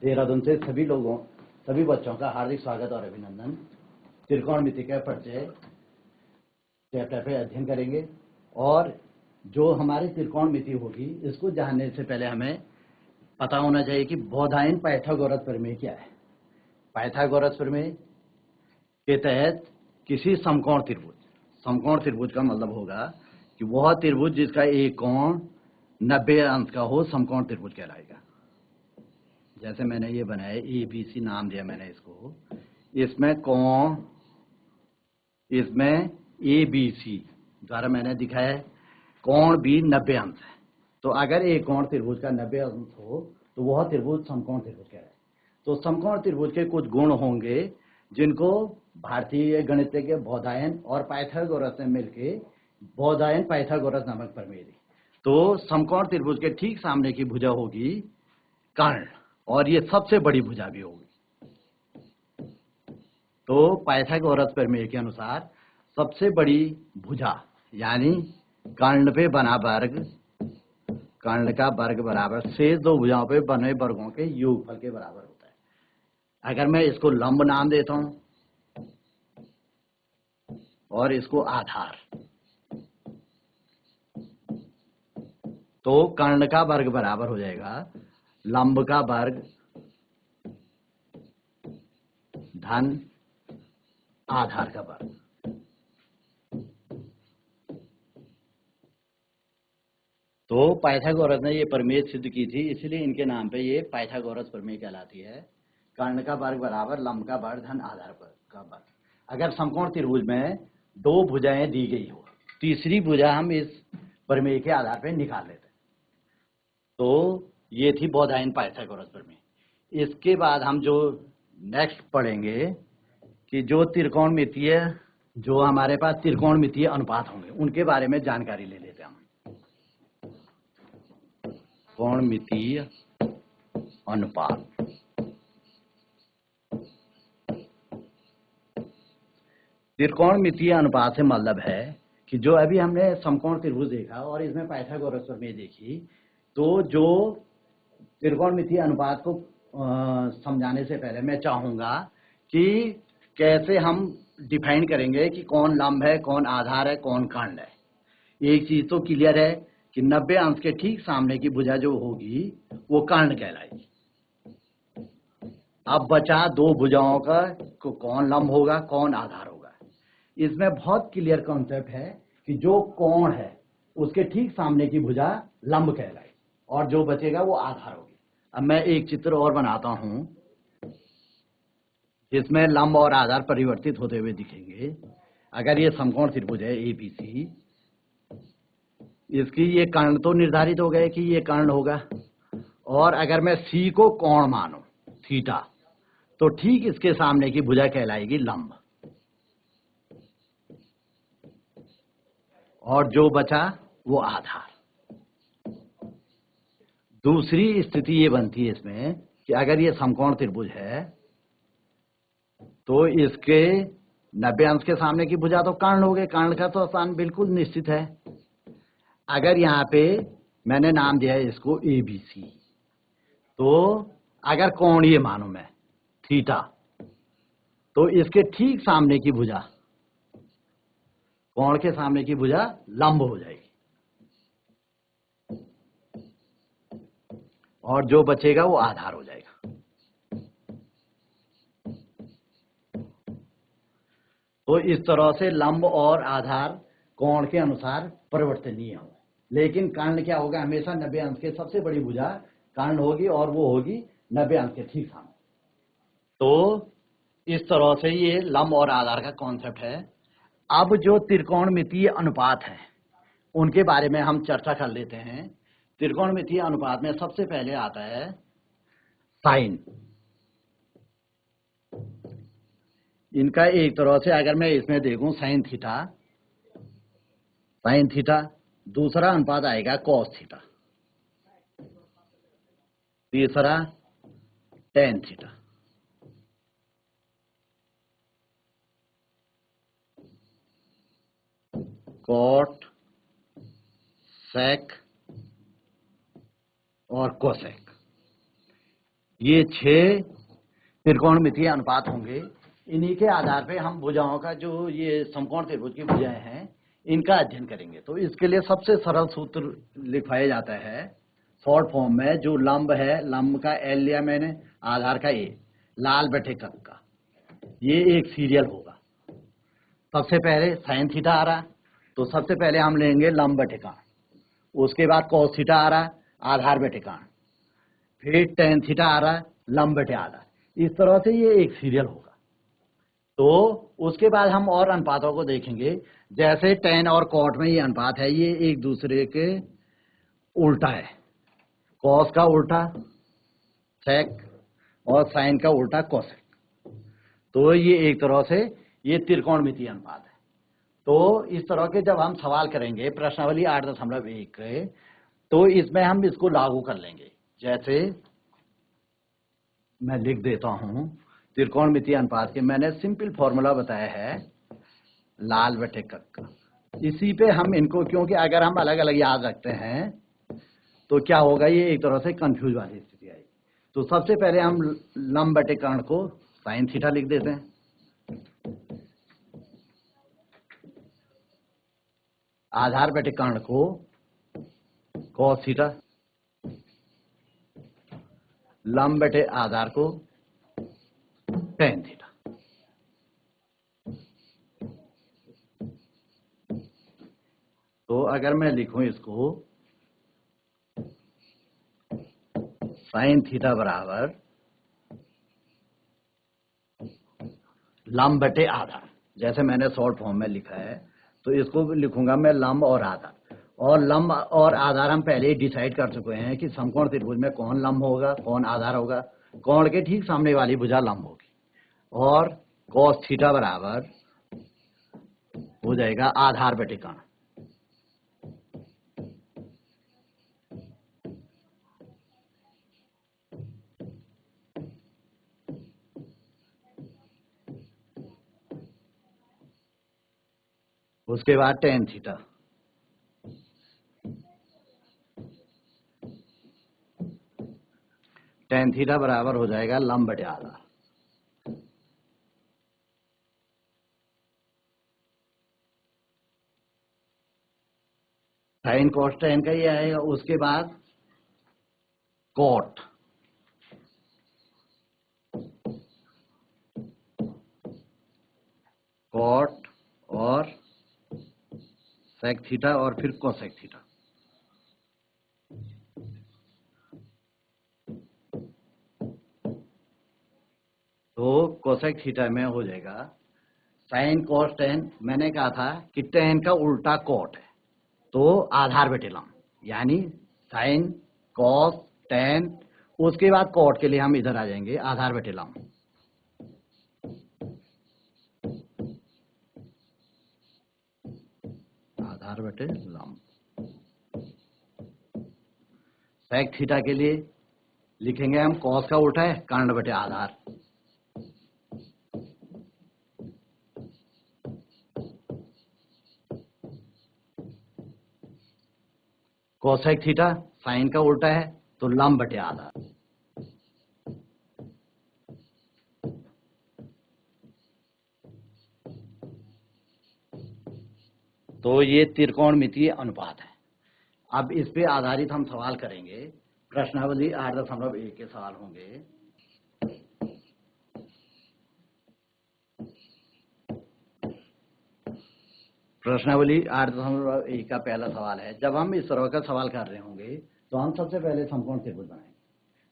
देहरादून से सभी बच्चों का हार्दिक स्वागत और अभिनंदन। त्रिकोणमिति का परिचय चैप्टर पे अध्ययन करेंगे और जो हमारी त्रिकोणमिति होगी इसको जानने से पहले हमें पता होना चाहिए कि बोधायन पाइथागोरस प्रमेय क्या है। पाइथागोरस प्रमेय के तहत किसी समकोण त्रिभुज का मतलब होगा कि वह त्रिभुज जिसका एक कोण 90 अंश का हो समकोण त्रिभुज कहलाएगा। जैसे मैंने ये बनाया ABC नाम दिया मैंने इसको, इसमें कोण इसमें ABC द्वारा मैंने दिखाया है कोण भी 90 अंश है। तो अगर एक कोण त्रिभुज का 90 अंश हो तो वह त्रिभुज समकोण त्रिभुज कहलाएगा। तो समकोण त्रिभुज के कुछ गुण होंगे जिनको भारतीय गणितज्ञ बोधायन और पाइथागोरस ने मिलके बोधायन पाइथागोरस नामक प्रमेय दी। तो समकोण त्रिभुज के ठीक सामने की भुजा होगी कर्ण और ये सबसे बड़ी भुजा भी होगी। तो पाइथागोरस प्रमेय के अनुसार सबसे बड़ी भुजा यानी कर्ण पे बना वर्ग, कर्ण का वर्ग बराबर शेष दो भुजाओं पे बने वर्गों के योगफल के बराबर होता है। अगर मैं इसको लंब नाम देता हूं और इसको आधार, तो कर्ण का वर्ग बराबर हो जाएगा लंब का वर्ग धन आधार का वर्ग। तो पाइथागोरस ने ये प्रमेय सिद्ध की थी, इसलिए इनके नाम पे ये पाइथागोरस प्रमेय कहलाती है। कर्ण का वर्ग बराबर लंब का वर्ग धन आधार का वर्ग। अगर समकोण त्रिभुज में दो भुजाएं दी गई हो, तीसरी भुजा हम इस प्रमेय के आधार पर निकाल लेते हैं। तो ये थी बोधायन पाइथागोरस प्रमेय। इसके बाद हम जो नेक्स्ट पढ़ेंगे कि जो त्रिकोणमितीय जो हमारे पास त्रिकोणमितीय अनुपात होंगे उनके बारे में जानकारी ले लेते हैं हम। त्रिकोणमितीय अनुपात, त्रिकोणमितीय अनुपात से मतलब है कि जो अभी हमने समकोण त्रिभुज देखा और इसमें पाइथागोरस प्रमेय देखी, तो जो त्रिकोणमितीय अनुपात को समझाने से पहले मैं चाहूंगा कि कैसे हम डिफाइन करेंगे कि कौन लंब है, कौन आधार है, कौन कर्ण है। एक चीज तो क्लियर है कि 90 अंश के ठीक सामने की भुजा जो होगी वो कर्ण कहलाएगी। अब बचा दो भुजाओं का कौन लंब होगा, कौन आधार होगा। इसमें बहुत क्लियर कॉन्सेप्ट है कि जो कोण है उसके ठीक सामने की भुजा लंब कहलाएगी और जो बचेगा वो आधार होगी। अब मैं एक चित्र और बनाता हूं जिसमें लंब और आधार परिवर्तित होते हुए दिखेंगे। अगर ये समकोण त्रिभुज है ABC, इसकी ये कर्ण तो निर्धारित हो गए कि ये कर्ण होगा, और अगर मैं C को कोण मानूं थीटा, तो ठीक इसके सामने की भुजा कहलाएगी लंब और जो बचा वो आधार। दूसरी स्थिति ये बनती है इसमें कि अगर ये समकोण त्रिभुज है तो इसके 90 अंश के सामने की भुजा तो कर्ण हो गए, कर्ण का तो स्थान बिल्कुल निश्चित है। अगर यहाँ पे मैंने नाम दिया है इसको ABC, तो अगर कोण ये मानूं मैं थीटा, तो इसके ठीक सामने की भुजा, कोण के सामने की भुजा लंब हो जाएगी और जो बचेगा वो आधार हो जाएगा। तो इस तरह से लंब और आधार कोण के अनुसार परिवर्तनीय हो, लेकिन कर्ण क्या होगा, हमेशा 90 अंश के सबसे बड़ी भुजा कर्ण होगी और वो होगी 90 अंश के ठीक सामने। तो इस तरह से ये लंब और आधार का कॉन्सेप्ट है। अब जो त्रिकोणमितीय अनुपात है उनके बारे में हम चर्चा कर लेते हैं। त्रिकोणमितीय अनुपात में सबसे पहले आता है साइन। इनका एक तरह से अगर मैं इसमें देखूं साइन थीटा, दूसरा अनुपात आएगा कॉस थीटा, तीसरा टेन थीटा, कॉट, सेक और कोसेक। ये 6 त्रिकोणमितीय अनुपात होंगे। इन्हीं के आधार पे हम भुजाओं का जो ये समकोण त्रिभुज की भुजाएं हैं इनका अध्ययन करेंगे। तो इसके लिए सबसे सरल सूत्र लिखवाया जाता है शॉर्ट फॉर्म में। जो लंब है, लंब का एल लिया मैंने, आधार का ए, लाल बटे कक का, ये एक सीरियल होगा। सबसे पहले साइन थीटा आ रहा, तो सबसे पहले हम लेंगे लंब बटे काण, उसके बाद कॉस थीटा आ रहा आधार बटे काण, फिर टेन थीटा आ रहा है लंब बटे आधार। इस तरह से ये एक सीरियल होगा। तो उसके बाद हम और अनुपातों को देखेंगे। जैसे टेन और कॉट में ये अनुपात है, ये एक दूसरे के उल्टा है। कॉस का उल्टा सेक और साइन का उल्टा कोसेक। तो ये एक तरह से ये त्रिकोणमितीय अनुपात है। तो इस तरह के जब हम सवाल करेंगे प्रश्नावली 8.1, तो इसमें हम इसको लागू कर लेंगे। जैसे मैं लिख देता हूं त्रिकोणमितीय अनुपात के, मैंने सिंपल फॉर्मूला बताया है लाल बटे कक का। इसी पे हम इनको, क्योंकि अगर हम अलग अलग याद रखते हैं तो क्या होगा, ये एक तरह से कंफ्यूज वाली स्थिति आएगी। तो सबसे पहले हम लंब बटे कर्ण को साइन थीटा लिख देते हैं, आधार बटे कर्ण को कॉस थीटा, लंब बटे आधार को टेन थीटा। तो अगर मैं लिखूं इसको, साइन थीटा बराबर लंब बटे आधार, जैसे मैंने शॉर्ट फॉर्म में लिखा है, तो इसको भी लिखूंगा मैं लंब और आधार। और लंब और आधार हम पहले ही डिसाइड कर चुके हैं कि समकोण त्रिभुज में कौन लंब होगा कौन आधार होगा। कोण के ठीक सामने वाली भुजा लंब होगी। और cos थीटा बराबर हो जाएगा आधार बटे कर्ण। उसके बाद टेन थीटा, टेन थीटा बराबर हो जाएगा लंब बटे आधार। साइन कॉस टेन का ही आएगा। उसके बाद कॉट, कॉट और सेक थीटा और फिर कोसेक थीटा। तो कोसेक थीटा में हो जाएगा साइन कॉस टेन। मैंने कहा था कि टेन का उल्टा कॉट है, तो आधार बटे लंब, यानी साइन कॉस टेन। उसके बाद कॉट के लिए हम इधर आ जाएंगे आधार बटे लंब। आधार बटे लंब। सेक थीटा के लिए लिखेंगे हम कॉस का उल्टा है कर्ण बटे आधार। कोसेक थीटा साइन का उल्टा है तो लंब बटे आधार। तो ये त्रिकोणमितीय अनुपात है। अब इस पे आधारित हम सवाल करेंगे। प्रश्नावली 8.1 के सवाल होंगे। प्रश्नावली 8.1 का पहला सवाल है। जब हम इस तरह का सवाल कर रहे होंगे तो हम सबसे पहले समकोण त्रिभुज बनाएंगे।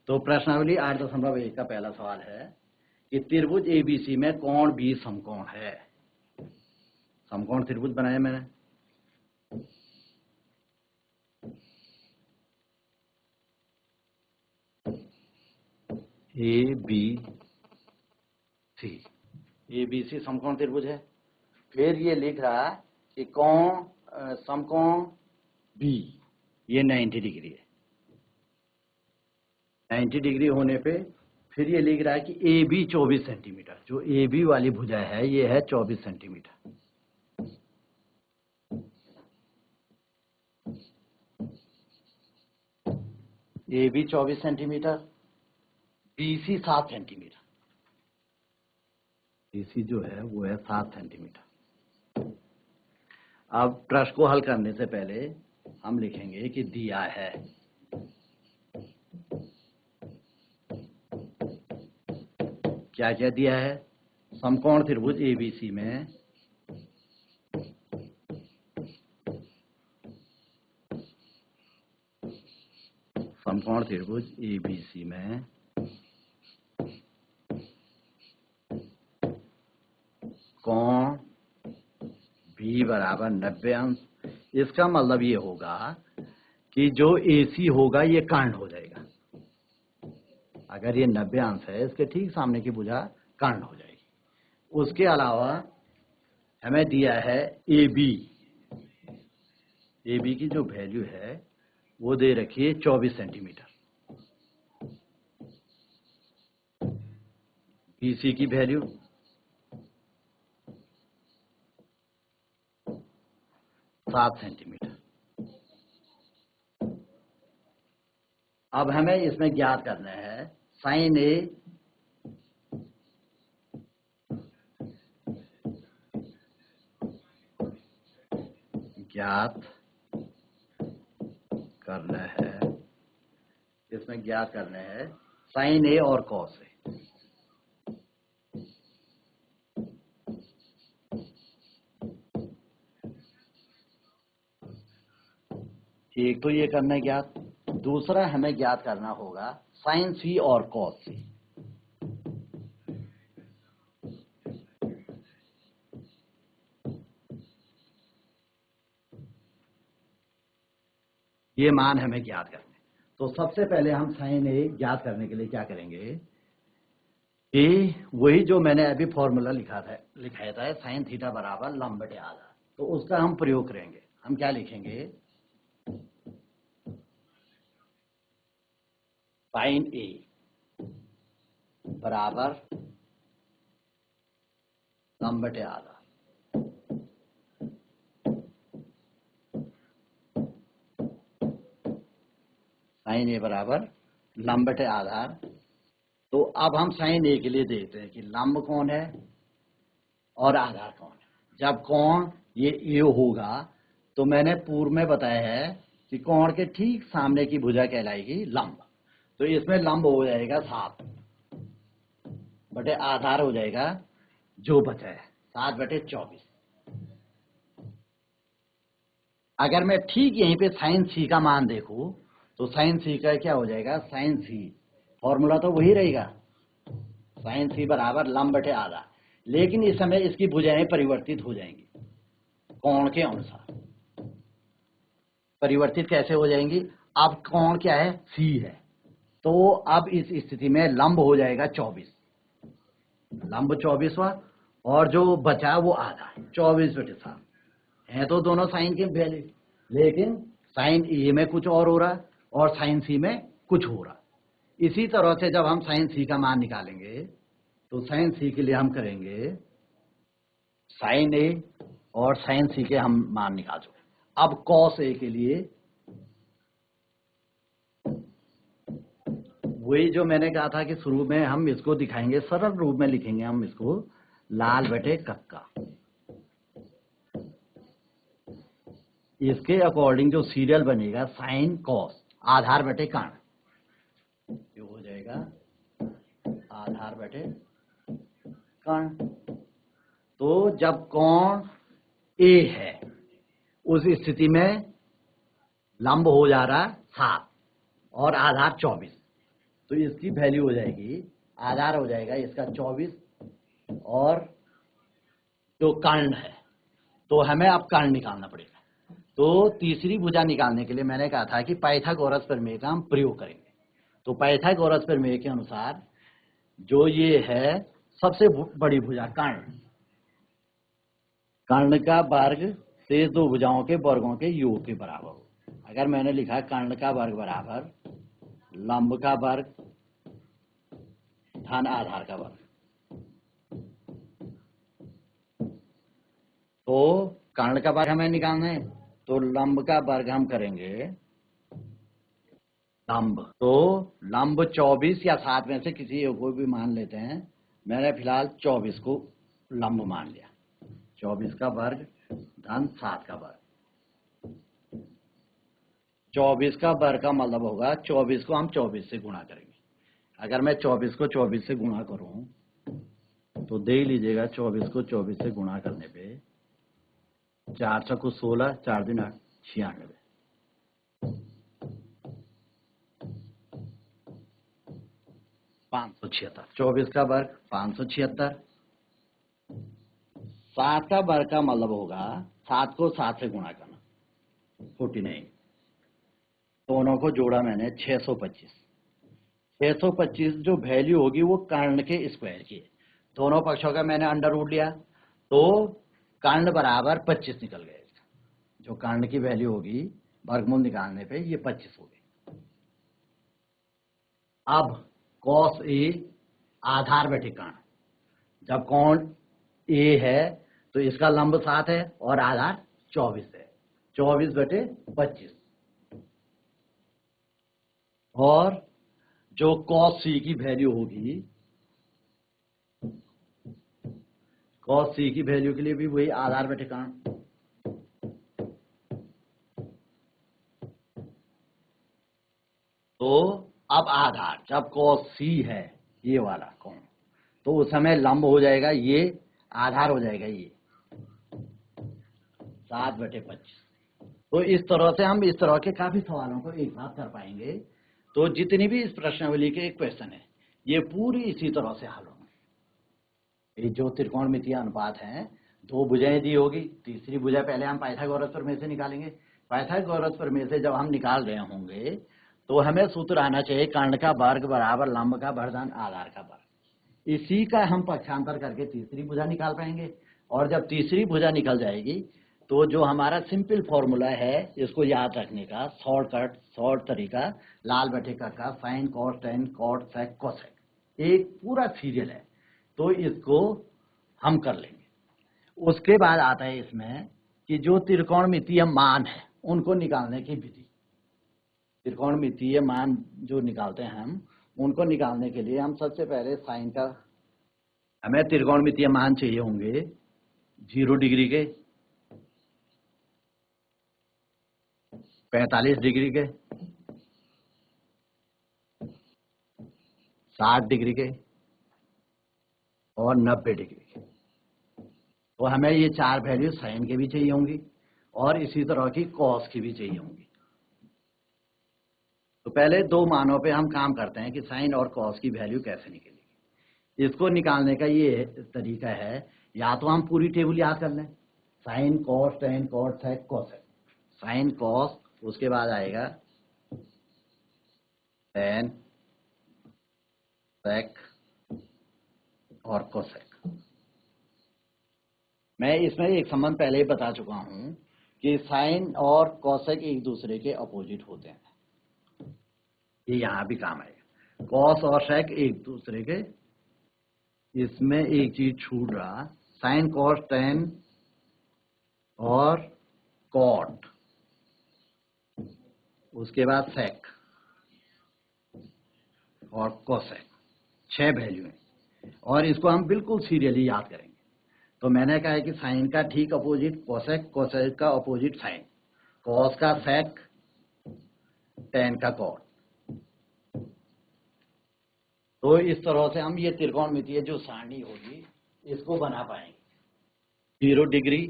तो प्रश्नावली 8.1 का पहला सवाल है कि त्रिभुज एबीसी में कोण बी समकोण है। समकोण त्रिभुज बनाया मैंने। ए बी सी समकोण त्रिभुज है। फिर ये लिख रहा है कि कोण समकोण बी ये 90 डिग्री है। 90 डिग्री होने पे फिर ये लिख रहा है कि ए बी 24 सेंटीमीटर। जो ए बी वाली भुजा है ये है 24 centimetre. A B 24 centimetre. BC 7 centimetre, BC जो है वो है 7 सेंटीमीटर। अब प्रश्न को हल करने से पहले हम लिखेंगे कि दिया है क्या क्या दिया है। समकोण त्रिभुज ABC में समकोण त्रिभुज ABC में कोण B बराबर 90 अंश। इसका मतलब ये होगा कि जो AC होगा ये कर्ण हो जाएगा। अगर ये 90 अंश है, इसके ठीक सामने की भुजा कर्ण हो जाएगी। उसके अलावा हमें दिया है AB की जो वैल्यू है वो दे रखी है 24 सेंटीमीटर। BC की वैल्यू 7 सेंटीमीटर। अब हमें इसमें ज्ञात करना है साइन A ज्ञात करना है, इसमें ज्ञात करना है साइन A और कॉस A। एक तो ये करना है ज्ञात, दूसरा हमें ज्ञात करना होगा साइन C और कॉस C। ये मान हमें ज्ञात करने। तो सबसे पहले हम साइन A ज्ञात करने के लिए क्या करेंगे कि वही जो मैंने अभी फॉर्मूला लिखाया था साइन थीटा बराबर लंब बटे आधा, तो उसका हम प्रयोग करेंगे। हम क्या लिखेंगे, साइन A बराबर लंब बटे आधा। साइन A बराबर लंब बटे आधार। तो अब हम साइन A के लिए देखते हैं कि लंब कौन है और आधार कौन है। जब कोण ये A होगा तो मैंने पूर्व में बताया है कि कोण के ठीक सामने की भुजा कहलाएगी लंब। तो इसमें लंब हो जाएगा 7 बटे आधार हो जाएगा जो बचा है 7 बटे 24। अगर मैं ठीक यहीं पे साइन C का मान देखूं तो साइन C का क्या हो जाएगा, साइन C फॉर्मूला तो वही रहेगा, साइन C बराबर लंब बटे आधा। लेकिन इस समय इसकी भुजाएं परिवर्तित हो जाएंगी कोण के अनुसार। परिवर्तित कैसे हो जाएंगी, अब कोण क्या है, C है, तो अब इस स्थिति में लंब हो जाएगा 24, लंब 24 हुआ और जो बचा वो आधा 24 बटे 7 है। तो दोनों साइन के वैल्यू, लेकिन साइन ए में कुछ और हो रहा है और साइन सी में कुछ हो रहा है। इसी तरह से जब हम साइन सी का मान निकालेंगे तो साइन सी के लिए हम करेंगे साइन ए और साइन सी के हम मान निकाल चुके। अब कॉस ए के लिए वही जो मैंने कहा था कि शुरू में हम इसको दिखाएंगे, सरल रूप में लिखेंगे हम इसको लाल बटे कक्का। इसके अकॉर्डिंग जो सीरियल बनेगा साइन कॉस आधार बटे कर्ण, ये हो जाएगा आधार बटे कर्ण। तो जब कोण ए है उस स्थिति में लंब हो जा रहा 7 और आधार 24, तो इसकी वैल्यू हो जाएगी, आधार हो जाएगा इसका 24 और जो कर्ण है, तो हमें अब कर्ण निकालना पड़ेगा। तो तीसरी भुजा निकालने के लिए मैंने कहा था कि पाइथागोरस प्रमेय का हम प्रयोग करेंगे। तो पाइथागोरस प्रमेय के अनुसार जो ये है सबसे बड़ी भुजा कर्ण, कर्ण का वर्ग शेष दो भुजाओं के वर्गों के योग के बराबर हो। अगर मैंने लिखा कर्ण का वर्ग बराबर लंब का वर्ग धन आधार का वर्ग, तो कर्ण का वर्ग हमें निकालना है, तो लंब का वर्ग हम करेंगे लंब, तो लंब 24 या 7 में से किसी एक को भी मान लेते हैं। मैंने फिलहाल 24 को लंब मान लिया। 24 का वर्ग धन 7 का वर्ग। 24 का वर्ग का मतलब होगा 24 को हम 24 से गुणा करेंगे। अगर मैं 24 को 24 से गुणा करूं तो देख लीजिएगा, 24 को 24 से गुणा करने पे 4 चौको 16, 4 दूनी 8, 96, 576। 24 का वर्ग 576। 7 का वर्ग का मतलब होगा 7 को 7 से गुणा करना, 49। दोनों को जोड़ा मैंने 625। 625 जो वैल्यू होगी वो कर्ण के स्क्वायर की है। दोनों पक्षों का मैंने अंडर रूट लिया तो कर्ण बराबर 25 निकल गया। जो कर्ण की वैल्यू होगी वर्गमूल निकालने पे ये 25 हो गई। अब cos A आधार बटे कर्ण, जब कोण A है तो इसका लंब 7 है और आधार 24 है, 24 बटे 25। और जो cos C की वैल्यू होगी, cos C की वैल्यू के लिए भी वही आधार बटे कर्ण। तो अब आधार जब cos C है ये वाला कोण, तो उस समय लंब हो जाएगा, ये आधार हो जाएगा ये 7 बटे 25। तो इस तरह से हम इस तरह के काफी सवालों को एक साथ कर पाएंगे। तो जितनी भी इस प्रश्नावली के क्वेश्चन है ये पूरी इसी तरह से हल होंगे। ये जो त्रिकोणमितीय अनुपात हैं, 2 भुजाएं दी होगी, तीसरी भुजा पहले हम पाइथागोरस प्रमेय से निकालेंगे। पाइथागोरस प्रमेय से जब हम निकाल रहे होंगे तो हमें सूत्र आना चाहिए कर्ण का वर्ग बराबर लंब का वर्धन आधार का वर्ग। इसी का हम पक्षांतर करके तीसरी भुजा निकाल पाएंगे। और जब तीसरी भुजा निकल जाएगी तो जो हमारा सिंपल फॉर्मूला है इसको याद रखने का शॉर्ट तरीका लाल बटे का sine cos tan cot sec cosec, एक पूरा सीरियल है, तो इसको हम कर लेंगे। उसके बाद आता है इसमें कि जो त्रिकोणमितीय मान है उनको निकालने की विधि। त्रिकोणमितीय मान जो निकालते हैं हम, उनको निकालने के लिए हम सबसे पहले साइन का, हमें त्रिकोणमितीय मान चाहिए होंगे 0 डिग्री के, 45 डिग्री के, 60 डिग्री के और 90 डिग्री के। तो हमें ये 4 वैल्यू साइन के भी चाहिए होंगी और इसी तरह की कॉस की भी चाहिए होंगी। तो पहले 2 मानों पे हम काम करते हैं कि साइन और कॉस की वैल्यू कैसे निकलेगी। इसको निकालने का ये तरीका है, या तो हम पूरी टेबल याद कर लें, sine cos tan cot sec cosec, sine cos, उसके बाद आएगा टेन सेक और कोसेक। मैं इसमें एक संबंध पहले ही बता चुका हूं कि साइन और कोसेक एक दूसरे के अपोजिट होते हैं, ये यहां भी काम आएगा। कॉस और सेक एक दूसरे के, इसमें एक चीज छूट रहा, साइन कॉस टेन और कॉट, उसके बाद सेक और कोसेक, 6 वैल्यू हैं और इसको हम बिल्कुल सीरियली याद करेंगे। तो मैंने कहा है कि साइन का ठीक अपोजिट कोसेक, कोसेक का अपोजिट साइन, कॉस का सेक, टेन का कॉट। तो इस तरह से हम ये त्रिकोणमितीय जो सारणी होगी इसको बना पाएंगे। 0 डिग्री,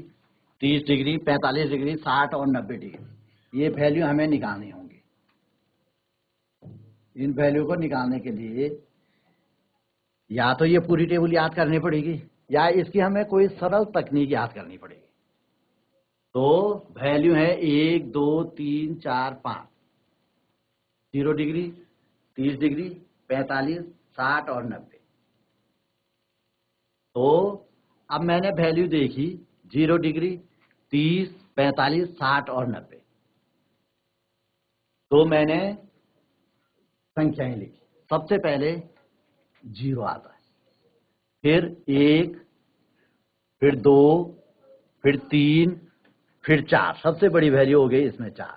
30 डिग्री, 45 डिग्री, 60 और 90 डिग्री, ये वैल्यू हमें निकालनी होंगी। इन वैल्यू को निकालने के लिए या तो ये पूरी टेबल याद करनी पड़ेगी या इसकी हमें कोई सरल तकनीक याद करनी पड़ेगी। तो वैल्यू है 1, 2, 3, 4, 5, 0 डिग्री, 30 डिग्री, 45, 60 और 90। तो अब मैंने वैल्यू देखी 0 डिग्री, 30, 45, 60 और 90, तो मैंने संख्याएं लिखी। सबसे पहले 0 आता है, फिर 1, फिर 2, फिर 3, फिर 4, सबसे बड़ी वैल्यू हो गई इसमें 4।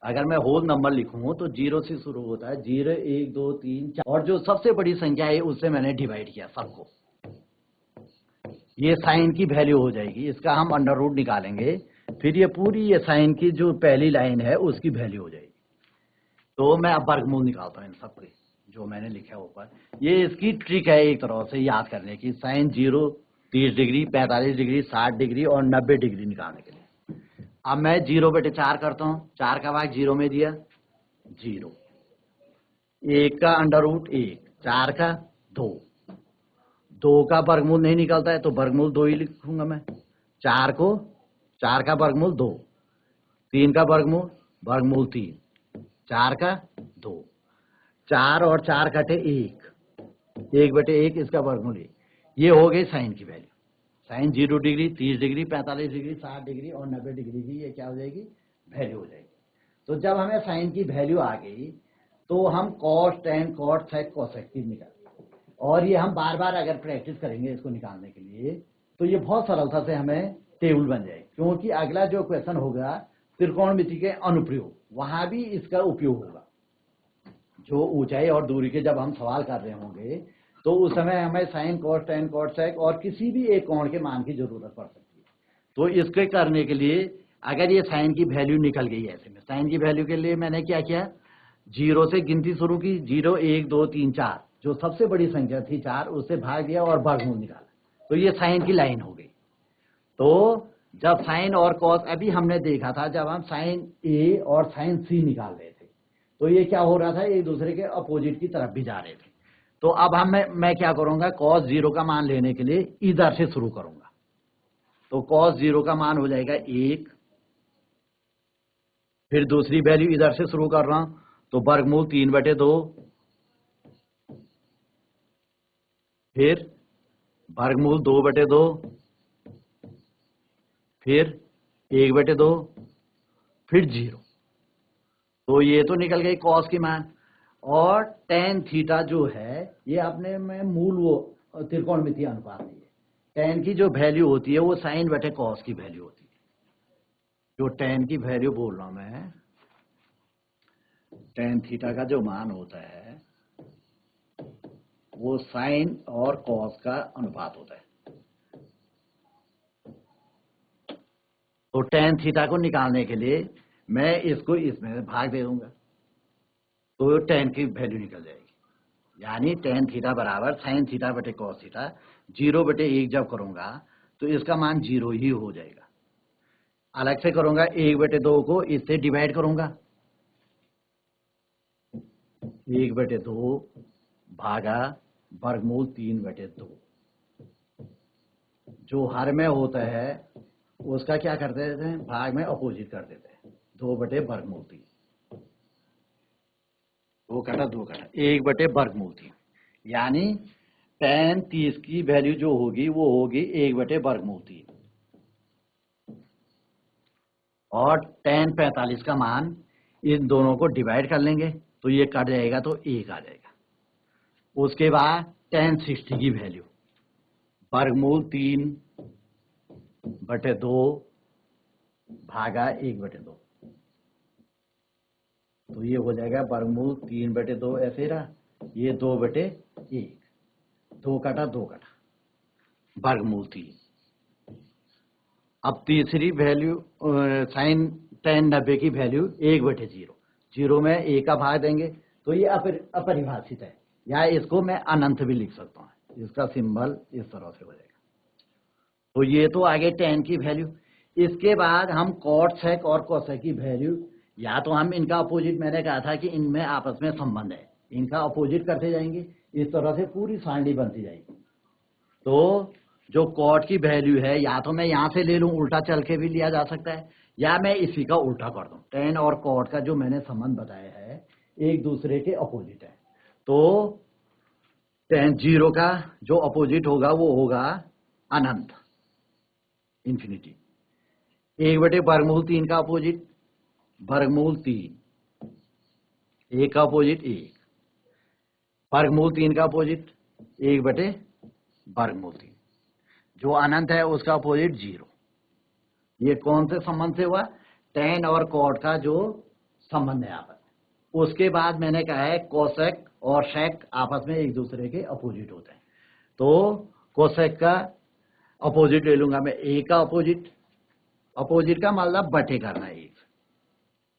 अगर मैं होल नंबर लिखूं तो 0 से शुरू होता है, 0 1 2 3 4, और जो सबसे बड़ी संख्या है उससे मैंने डिवाइड किया सबको, ये साइन की वैल्यू हो जाएगी। इसका हम अंडर रूट निकालेंगे, फिर ये पूरी ये साइन की जो पहली लाइन है उसकी वैल्यू हो जाएगी। तो मैं अब वर्गमूल निकालता हूँ इन सबके जो मैंने लिखा है ऊपर। ये इसकी ट्रिक है एक तरह से याद करने की, साइन 0 30 डिग्री 45 डिग्री 60 डिग्री और 90 डिग्री निकालने के लिए। अब मैं 0/4 करता हूँ, 4 का भाग 0 में दिया 0, 1 का अंडर रूट 1, 4 का 2, 2 का वर्गमूल नहीं निकलता है तो वर्गमूल 2 ही लिखूंगा मैं, 4 का वर्गमूल 2, 3 का वर्गमूल 3, 4 का 2, 4 और 4 कटे 1, 1/1 इसका वर्गमूल 1। ये हो गई साइन की value. Sine 0 degree 30 degree 45 degree 60 degree और 90 डिग्री की ये क्या हो जाएगी, वैल्यू हो जाएगी। तो जब हमें साइन की वैल्यू आ गई तो हम cos tan cot sec cosec की निकालेंगे, और ये हम बार बार अगर प्रैक्टिस करेंगे इसको निकालने के लिए तो ये बहुत सरलता से हमें टेबल बन जाएगी। क्योंकि अगला जो क्वेश्चन होगा त्रिकोणमिति के अनुप्रयोग, वहां भी इसका उपयोग होगा। जो ऊंचाई और दूरी के जब हम सवाल कर रहे होंगे तो उस समय हमें sine cos tan cot sec और किसी भी एक कोण के मान की जरूरत पड़ सकती है। तो इसके करने के लिए अगर ये साइन की वैल्यू निकल गई ऐसे में, साइन की वैल्यू के लिए मैंने क्या किया, 0 से गिनती शुरू की, 0 1 2 3 4, जो सबसे बड़ी संख्या थी 4 उससे भाग दिया और वर्गमूल निकाला, तो ये साइन की लाइन हो गई। तो जब साइन और कॉस, अभी हमने देखा था जब हम साइन ए और साइन सी निकाल रहे थे तो ये क्या हो रहा था, एक दूसरे के अपोजिट की तरफ भी जा रहे थे। तो अब मैं क्या करूंगा, cos 0 का मान लेने के लिए इधर से शुरू करूंगा। तो cos 0 का मान हो जाएगा 1, फिर दूसरी वैल्यू इधर से शुरू कर रहा हूं तो वर्गमूल 3/2, फिर वर्गमूल 2/2, फिर 1/2, फिर 0। तो ये तो निकल गई कॉस की मान। और टेन थीटा जो है ये अपने में मूल वो त्रिकोणमितीय अनुपात नहीं है। टेन की जो वैल्यू होती है वो साइन बटे कॉस की वैल्यू होती है। जो टेन की वैल्यू बोल रहा हूं मैं, टेन थीटा का जो मान होता है वो साइन और कॉस का अनुपात होता है। तो टेन थीटा को निकालने के लिए मैं इसको इसमें भाग दे दूंगा तो टेन की वैल्यू निकल जाएगी। यानी टेन थीटा बराबर साइन थीटा बटे कॉस थीटा, 0/1 जब करूंगा तो इसका मान 0 ही हो जाएगा। अलग से करूंगा 1/2 को इससे डिवाइड करूंगा, 1/2 भागा वर्गमूल 3/2। जो हर में होता है उसका क्या कर देते हैं, भाग में अपोजिट कर देते हैं, 2/वर्गमूल 3, 2 कटा 2 कटा 1/वर्गमूल 3। यानी tan 30 की वैल्यू जो होगी वो होगी 1/वर्गमूल 3, और tan 45 का मान इन दोनों को डिवाइड कर लेंगे तो ये कट जाएगा तो 1 आ जाएगा। उसके बाद tan 60 की वैल्यू वर्गमूल 3/2 भागा 1/2, तो ये हो जाएगा वर्गमूल 3/2 ऐसे रहा, ये 2/1, 2 कटा 2 कटा वर्गमूल 3। अब तीसरी वैल्यू साइन tan 90 की वैल्यू 1/0, 0 में a का भाग देंगे तो ये अपरिभाषित है, या इसको मैं अनंत भी लिख सकता हूँ, इसका सिंबल इस तरह से हो जाएगा। तो ये तो आगे tan की वैल्यू। इसके बाद हम cot sec और cosec की वैल्यू, या तो हम इनका अपोजिट, मैंने कहा था कि इनमें आपस में संबंध है, इनका अपोजिट करते जाएंगे, इस तरह से पूरी सारणी बनती जाएगी। तो जो कॉट की वैल्यू है या तो मैं यहां से ले लूं, उल्टा चल के भी लिया जा सकता है, या मैं इसी का उल्टा कर दूं। टेन और कॉट का जो मैंने संबंध बताया है एक दूसरे के अपोजिट है। तो tan 0 का जो अपोजिट होगा वो होगा अनंत, इंफिनिटी। 1/वर्गमूल 3 का अपोजिट वर्गमूल 3, 1 का अपोजिट 1, वर्गमूल 3 का अपोजिट 1/वर्गमूल 3, जो अनंत है उसका अपोजिट 0। ये कौन से संबंध से हुआ, tan और cot का जो संबंध है आपस में। उसके बाद मैंने कहा है कोसेक और शेक आपस में एक दूसरे के अपोजिट होते हैं। तो कोसेक का अपोजिट ले लूंगा मैं, ए का अपोजिट, अपोजिट का मतलब बटे करना,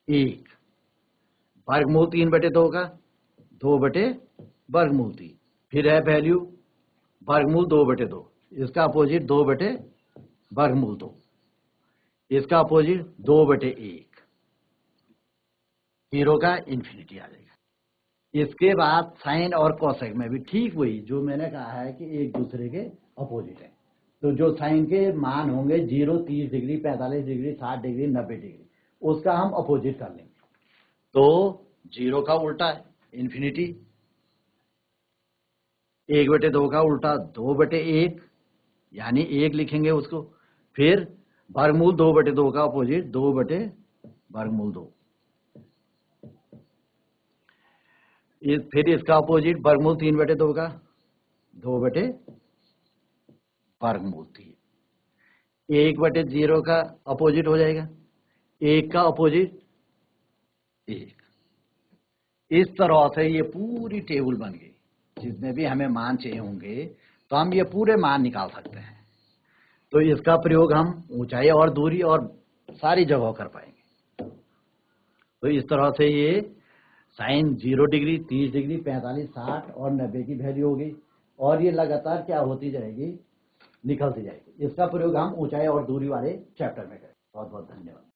एक वर्गमूल 3/2 का, 2/वर्गमूल 3। फिर है वैल्यू वर्गमूल 2/2, इसका अपोजिट 2/वर्गमूल 2, इसका अपोजिट 2/1, 0 का इन्फिनिटी आ जाएगा। इसके बाद साइन और कोसेक में भी ठीक वही जो मैंने कहा है कि एक दूसरे के अपोजिट है। तो जो साइन के मान होंगे 0, 30 डिग्री, 45 डिग्री, 60 डिग्री, 90 डिग्री, उसका हम अपोजिट कर लेंगे। तो 0 का उल्टा है इन्फिनिटी, 1/2 का उल्टा 2/1, यानी 1 लिखेंगे उसको। फिर वर्गमूल 2/2 का अपोजिट 2/वर्गमूल 2, फिर इसका अपोजिट वर्गमूल 3/2 का 2/वर्गमूल 3। 1/0 का अपोजिट हो जाएगा 1 का अपोजिट 1। इस तरह से ये पूरी टेबल बन गई। जितने भी हमें मान चाहिए होंगे तो हम ये पूरे मान निकाल सकते हैं। तो इसका प्रयोग हम ऊंचाई और दूरी और सारी जगहों कर पाएंगे। तो इस तरह से ये साइन 0 डिग्री, 30 डिग्री, 45, 60 और 90 की वैल्यू होगी, और ये लगातार क्या होती जाएगी, निकलती जाएगी। इसका प्रयोग हम ऊंचाई और दूरी वाले चैप्टर में करें। बहुत बहुत धन्यवाद।